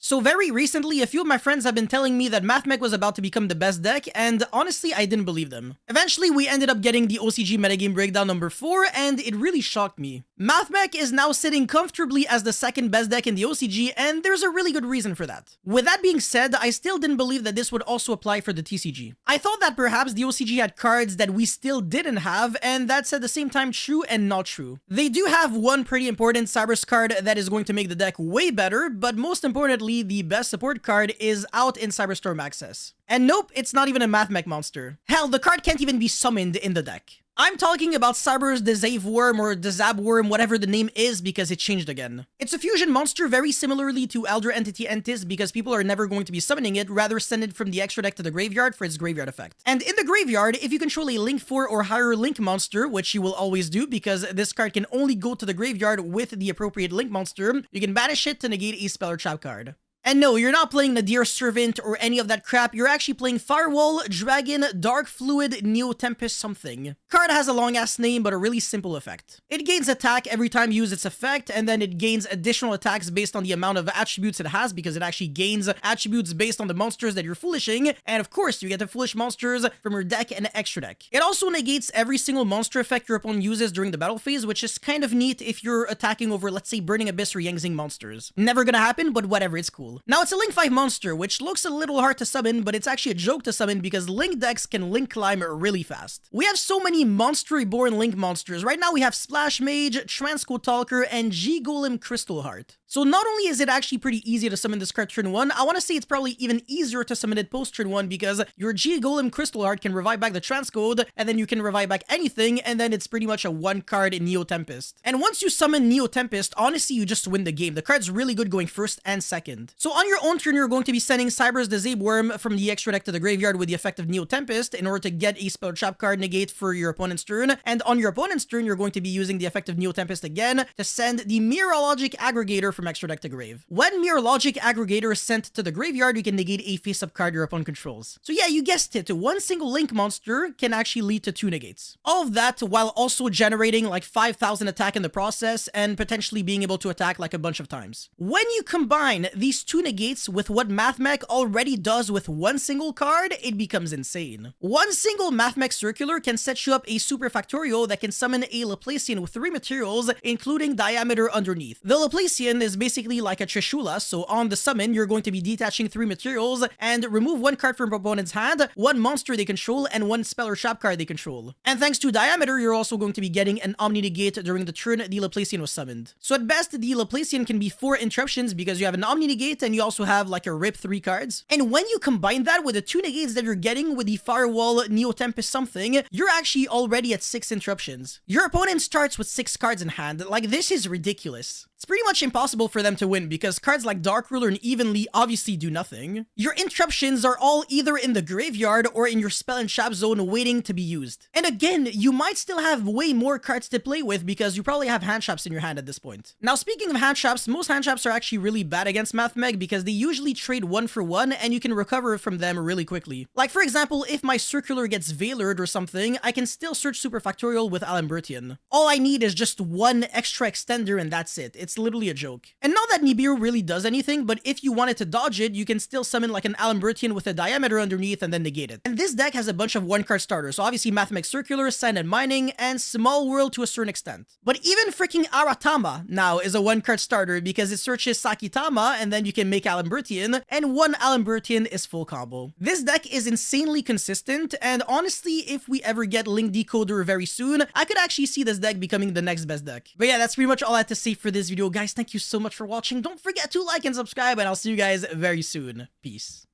So very recently, a few of my friends have been telling me that Mathmech was about to become the best deck, and honestly, I didn't believe them. Eventually, we ended up getting the OCG metagame breakdown number 4, and it really shocked me. Mathmech is now sitting comfortably as the second best deck in the OCG, and there's a really good reason for that. With that being said, I still didn't believe that this would also apply for the TCG. I thought that perhaps the OCG had cards that we still didn't have, and that's at the same time true and not true. They do have one pretty important Cyber's card that is going to make the deck way better, but most importantly, the best support card is out in Cyberstorm Access. And nope, it's not even a Mathmech monster. Hell, the card can't even be summoned in the deck. I'm talking about Cyber's the Zave Worm or the Zab Worm, whatever the name is, because it changed again. It's a fusion monster very similarly to Elder Entity Entis because people are never going to be summoning it, rather send it from the extra deck to the graveyard for its graveyard effect. And in the graveyard, if you control a Link 4 or higher Link monster, which you will always do because this card can only go to the graveyard with the appropriate Link monster, you can banish it to negate a spell or trap card. And no, you're not playing Nadir Servant or any of that crap, you're actually playing Firewall, Dragon, Dark Fluid, Neo Tempest something. Card has a long-ass name, but a really simple effect. It gains attack every time you use its effect, and then it gains additional attacks based on the amount of attributes it has, because it actually gains attributes based on the monsters that you're foolishing, and of course, you get the foolish monsters from your deck and extra deck. It also negates every single monster effect your opponent uses during the battle phase, which is kind of neat if you're attacking over, let's say, Burning Abyss or Yangzing monsters. Never gonna happen, but whatever, it's cool. Now, it's a Link 5 monster, which looks a little hard to summon, but it's actually a joke to summon because Link decks can Link climb really fast. We have so many monster-reborn Link monsters. Right now, we have Splash Mage, Transco Talker, and G-Golem Crystal Heart. So not only is it actually pretty easy to summon this card turn 1, I want to say it's probably even easier to summon it post turn 1 because your G-Golem Crystal Heart can revive back the Transcode, and then you can revive back anything, and then it's pretty much a one card in Neo Tempest. And once you summon Neo Tempest, honestly, you just win the game. The card's really good going first and second. So on your own turn, you're going to be sending Cyber's the Zabe Worm from the extra deck to the graveyard with the effect of Neo Tempest in order to get a spell trap card negate for your opponent's turn. And on your opponent's turn, you're going to be using the effect of Neo Tempest again to send the Mirrorlogic Aggregator from extra deck to grave. When Mirrorlogic Aggregator is sent to the graveyard, you can negate a face-up card your opponent controls. So yeah, you guessed it, one single Link monster can actually lead to 2 negates. All of that while also generating like 5,000 attack in the process and potentially being able to attack like a bunch of times. When you combine these 2 negates with what Mathmech already does with one single card, it becomes insane. One single Mathmech Circular can set you up a super factorial that can summon a Laplacian with 3 materials, including Diameter underneath. The Laplacian is basically like a Trishula, so on the summon, you're going to be detaching 3 materials and remove 1 card from your opponent's hand, 1 monster they control, and 1 spell or trap card they control. And thanks to Diameter, you're also going to be getting an Omni Negate during the turn the Laplacian was summoned. So at best, the Laplacian can be 4 interruptions because you have an Omni Negate and you also have like a rip 3 cards. And when you combine that with the 2 negates that you're getting with the Firewall, Neo Tempest something, you're actually already at 6 interruptions. Your opponent starts with 6 cards in hand. Like, this is ridiculous. It's pretty much impossible for them to win because cards like Dark Ruler and Evenly obviously do nothing. Your interruptions are all either in the graveyard or in your spell and trap zone waiting to be used. And again, you might still have way more cards to play with because you probably have hand traps in your hand at this point. Now, speaking of hand traps, most hand traps are actually really bad against Mathmech because they usually trade 1 for 1 and you can recover from them really quickly. Like, for example, if my Circular gets Veilered or something, I can still search Super Factorial with Alambertian. All I need is just 1 extra extender and that's it. It's literally a joke. And not that Nibiru really does anything, but if you wanted to dodge it, you can still summon like an Alambertian with a Diameter underneath and then negate it. And this deck has a bunch of 1-card starters, so obviously Mathmech Circular, Sand and Mining, and Small World to a certain extent. But even freaking Aratama now is a 1-card starter because it searches Sakitama and then you can make Alambertian, and 1 Alambertian is full combo. This deck is insanely consistent, and honestly, if we ever get Link Decoder very soon, I could actually see this deck becoming the next best deck. But yeah, that's pretty much all I had to say for this video, guys. Thank you so much for watching. Don't forget to like and subscribe, and I'll see you guys very soon. Peace.